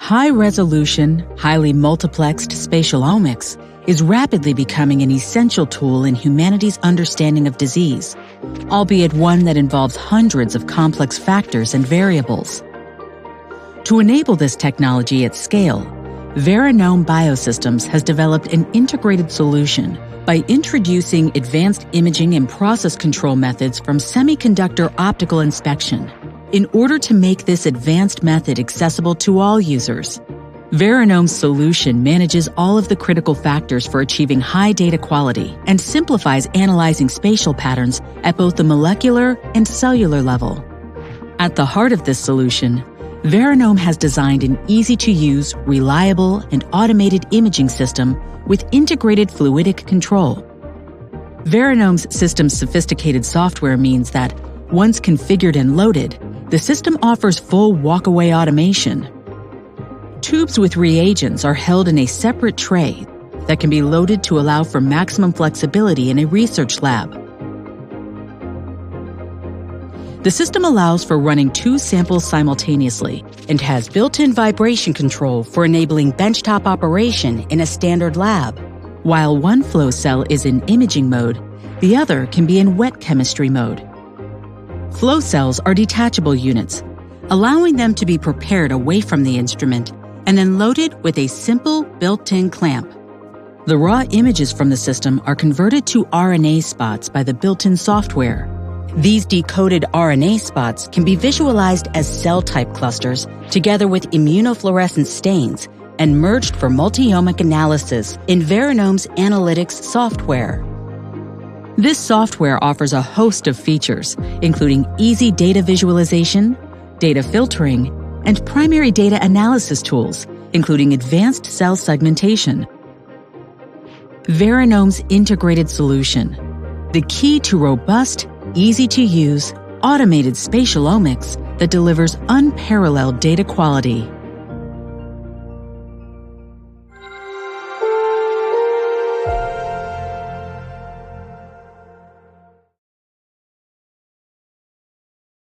High-resolution, highly multiplexed spatial omics is rapidly becoming an essential tool in humanity's understanding of disease, albeit one that involves hundreds of complex factors and variables. To enable this technology at scale, Veranome Biosystems has developed an integrated solution by introducing advanced imaging and process control methods from semiconductor optical inspection in order to make this advanced method accessible to all users. Veranome's solution manages all of the critical factors for achieving high data quality and simplifies analyzing spatial patterns at both the molecular and cellular level. At the heart of this solution, Veranome has designed an easy-to-use, reliable, and automated imaging system with integrated fluidic control. Veranome's system's sophisticated software means that, once configured and loaded, the system offers full walk-away automation. Tubes with reagents are held in a separate tray that can be loaded to allow for maximum flexibility in a research lab. The system allows for running 2 samples simultaneously and has built-in vibration control for enabling benchtop operation in a standard lab. While one flow cell is in imaging mode, the other can be in wet chemistry mode. Flow cells are detachable units, allowing them to be prepared away from the instrument and then loaded with a simple built-in clamp. The raw images from the system are converted to RNA spots by the built-in software. These decoded RNA spots can be visualized as cell-type clusters together with immunofluorescent stains and merged for multi-omic analysis in Veranome's analytics software. This software offers a host of features, including easy data visualization, data filtering, and primary data analysis tools, including advanced cell segmentation. Veranome's integrated solution, the key to robust, easy-to-use, automated spatial omics that delivers unparalleled data quality.